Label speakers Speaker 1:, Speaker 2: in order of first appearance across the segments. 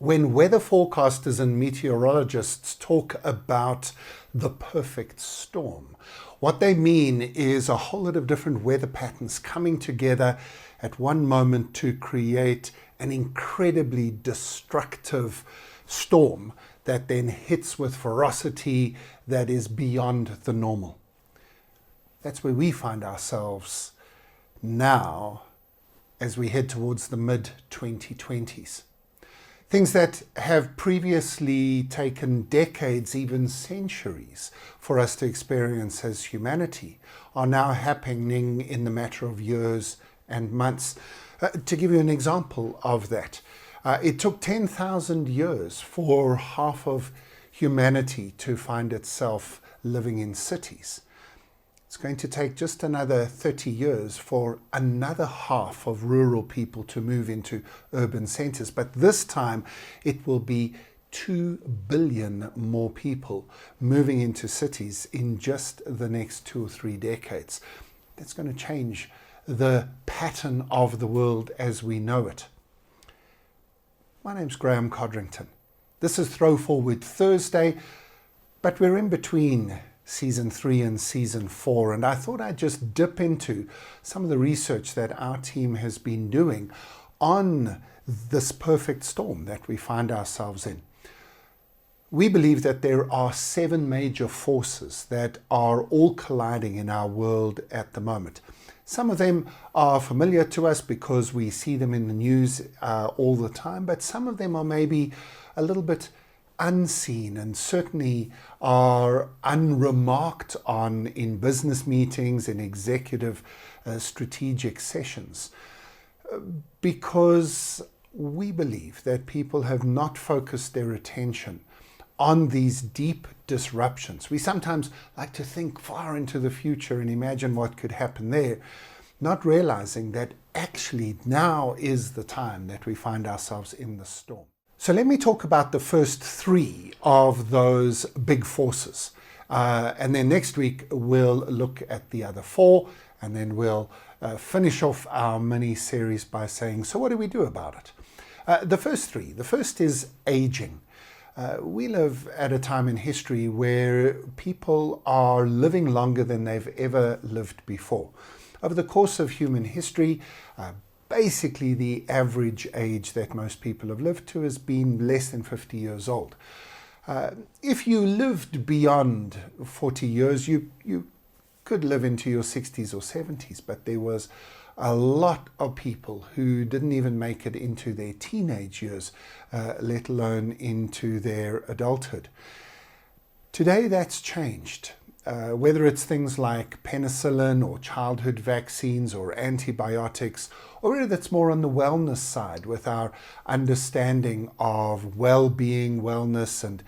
Speaker 1: When weather forecasters and meteorologists talk about the perfect storm, what they mean is a whole lot of different weather patterns coming together at one moment to create an incredibly destructive storm that then hits with ferocity that is beyond the normal. That's where we find ourselves now as we head towards the mid-2020s. Things that have previously taken decades, even centuries, for us to experience as humanity are now happening in the matter of years and months. To give you an example of that, it took 10,000 years for half of humanity to find itself living in cities. It's going to take just another 30 years for another half of rural people to move into urban centres. But this time it will be 2 billion more people moving into cities in just the next 2 or 3 decades. That's going to change the pattern of the world as we know it. My name's Graeme Codrington. This is Throw Forward Thursday, but we're in between Season 3 and Season 4, and I thought I'd just dip into some of the research that our team has been doing on this perfect storm that we find ourselves in. We believe that there are 7 major forces that are all colliding in our world at the moment. Some of them are familiar to us because we see them in the news all the time, but some of them are maybe a little bit unseen and certainly are unremarked on in business meetings, in executive strategic sessions, because we believe that people have not focused their attention on these deep disruptions. We sometimes like to think far into the future and imagine what could happen there, not realizing that actually now is the time that we find ourselves in the storm. So let me talk about the first 3 of those big forces. And then next week we'll look at the other 4, and then we'll finish off our mini-series by saying, so what do we do about it? The first 3. The first is aging. We live at a time in history where people are living longer than they've ever lived before. Over the course of human history, basically the average age that most people have lived to has been less than 50 years old. If you lived beyond 40 years, you could live into your 60s or 70s, but there was a lot of people who didn't even make it into their teenage years, let alone into their adulthood. Today that's changed. Whether it's things like penicillin or childhood vaccines or antibiotics, or whether it's more on the wellness side with our understanding of well-being, wellness, and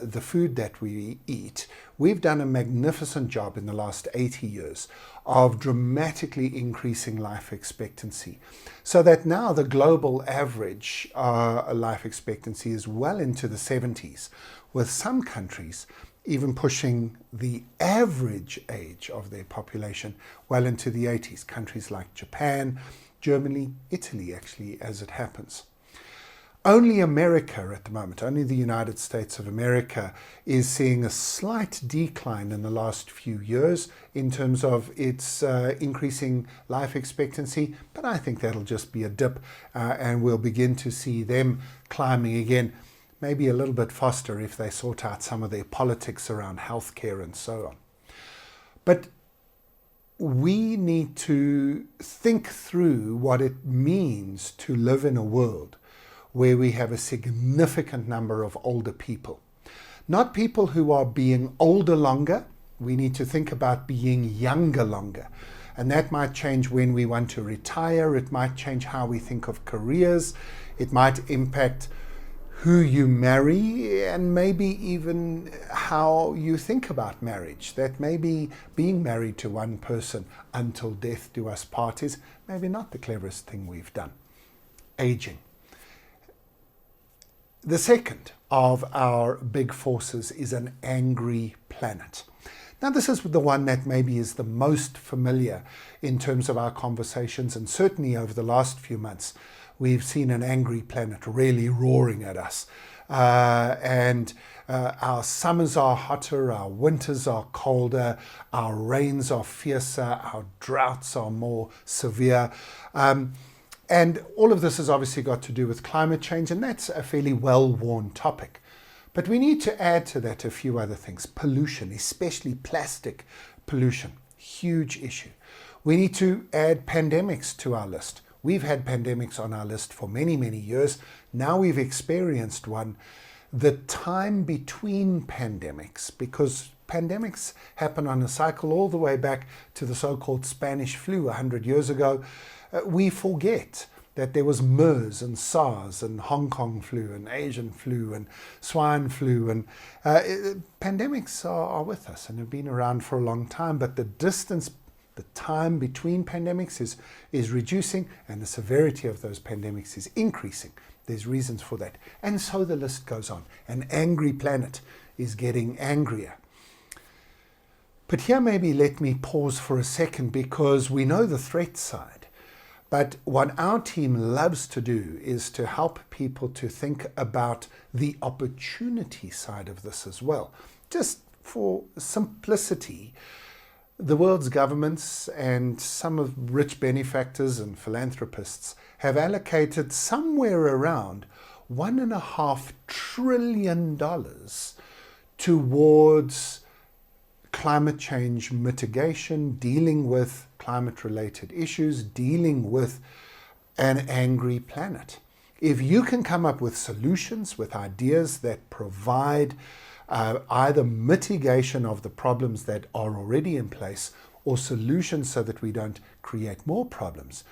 Speaker 1: the food that we eat, we've done a magnificent job in the last 80 years of dramatically increasing life expectancy, so that now the global average life expectancy is well into the 70s, with some countries even pushing the average age of their population well into the 80s. Countries like Japan, Germany, Italy actually, as it happens. Only America at the moment, only the United States of America is seeing a slight decline in the last few years in terms of its increasing life expectancy, but I think that'll just be a dip and we'll begin to see them climbing again. Maybe a little bit faster if they sort out some of their politics around healthcare and so on. But we need to think through what it means to live in a world where we have a significant number of older people. Not people who are being older longer. We need to think about being younger longer. And that might change when we want to retire. It might change how we think of careers. It might impact who you marry, and maybe even how you think about marriage. That maybe being married to one person until death do us part is maybe not the cleverest thing we've done. Aging. The second of our big forces is an angry planet. Now, this is the one that maybe is the most familiar in terms of our conversations, and certainly over the last few months we've seen an angry planet really roaring at us. Our summers are hotter, our winters are colder, our rains are fiercer, our droughts are more severe. And all of this has obviously got to do with climate change, and that's a fairly well-worn topic. But we need to add to that a few other things. Pollution, especially plastic pollution, huge issue. We need to add pandemics to our list. We've had pandemics on our list for many, many years. Now we've experienced one. The time between pandemics, because pandemics happen on a cycle all the way back to the so-called Spanish flu 100 years ago, we forget that there was MERS and SARS and Hong Kong flu and Asian flu and swine flu, and pandemics are with us and have been around for a long time, but the time between pandemics is reducing, and the severity of those pandemics is increasing. There's reasons for that. And so the list goes on. An angry planet is getting angrier. But here maybe let me pause for a second, because we know the threat side. But what our team loves to do is to help people to think about the opportunity side of this as well. Just for simplicity, the world's governments and some of rich benefactors and philanthropists have allocated somewhere around $1.5 trillion towards climate change mitigation, dealing with climate-related issues, dealing with an angry planet. If you can come up with solutions, with ideas that provide either mitigation of the problems that are already in place or solutions so that we don't create more problems,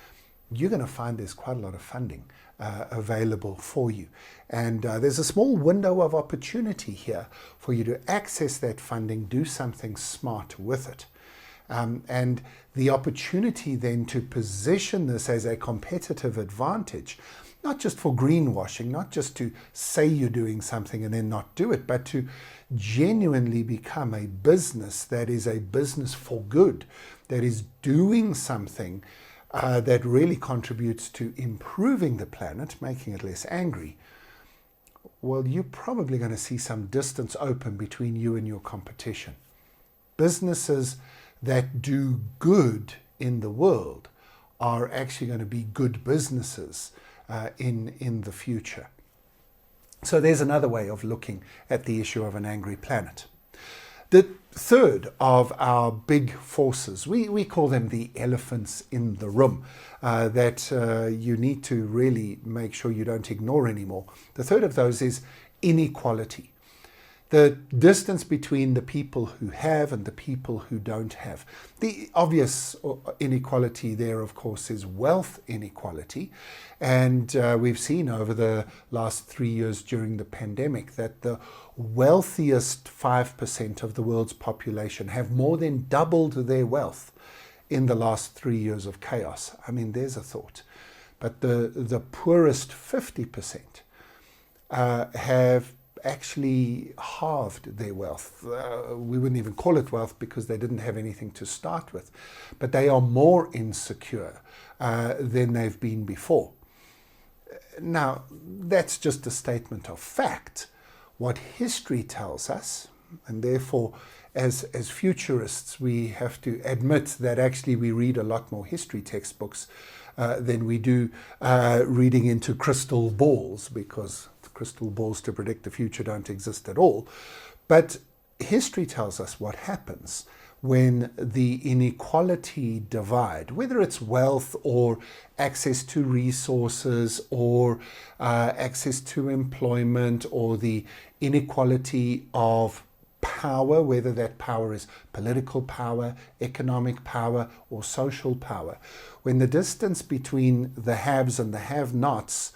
Speaker 1: you're going to find there's quite a lot of funding available for you. And there's a small window of opportunity here for you to access that funding, do something smart with it. And the opportunity then to position this as a competitive advantage, not just for greenwashing, not just to say you're doing something and then not do it, but to genuinely become a business that is a business for good, that is doing something that really contributes to improving the planet, making it less angry. Well, you're probably going to see some distance open between you and your competition. Businesses that do good in the world are actually going to be good businesses in the future. So there's another way of looking at the issue of an angry planet. The third of our big forces, we call them the elephants in the room, that you need to really make sure you don't ignore anymore. The third of those is inequality. The distance between the people who have and the people who don't have. The obvious inequality there, of course, is wealth inequality. And we've seen over the last 3 years during the pandemic that the wealthiest 5% of the world's population have more than doubled their wealth in the last 3 years of chaos. I mean, there's a thought. But the poorest 50% have actually halved their wealth. We wouldn't even call it wealth because they didn't have anything to start with. But they are more insecure than they've been before. Now, that's just a statement of fact. What history tells us, and therefore as futurists we have to admit that actually we read a lot more history textbooks than we do reading into crystal balls, because crystal balls to predict the future don't exist at all. But history tells us what happens when the inequality divide, whether it's wealth or access to resources or access to employment, or the inequality of power, whether that power is political power, economic power, or social power. When the distance between the haves and the have-nots,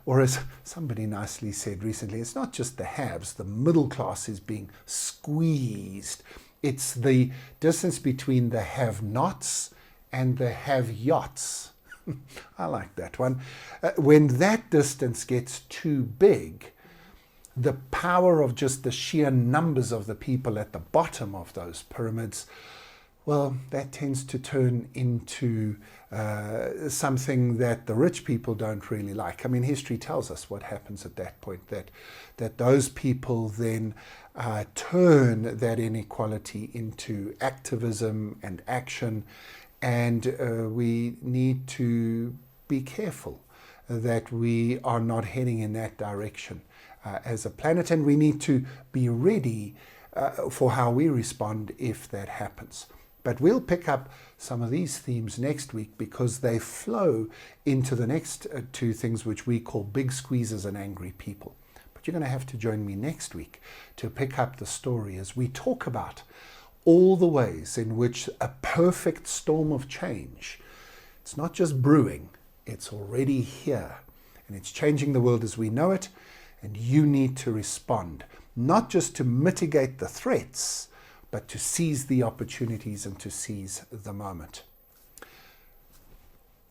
Speaker 1: or as somebody nicely said recently, it's not just the haves, the middle class is being squeezed. It's the distance between the have-nots and the have-yachts. I like that one. When that distance gets too big, the power of just the sheer numbers of the people at the bottom of those pyramids well, that tends to turn into something that the rich people don't really like. I mean, history tells us what happens at that point, that those people then turn that inequality into activism and action, and we need to be careful that we are not heading in that direction as a planet, and we need to be ready for how we respond if that happens. But we'll pick up some of these themes next week because they flow into the next two things, which we call big squeezes and angry people. But you're going to have to join me next week to pick up the story as we talk about all the ways in which a perfect storm of change, it's not just brewing, it's already here. And it's changing the world as we know it. And you need to respond, not just to mitigate the threats, but to seize the opportunities and to seize the moment.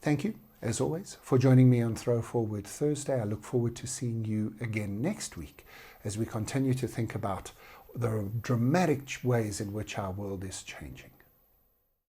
Speaker 1: Thank you, as always, for joining me on Throw Forward Thursday. I look forward to seeing you again next week as we continue to think about the dramatic ways in which our world is changing.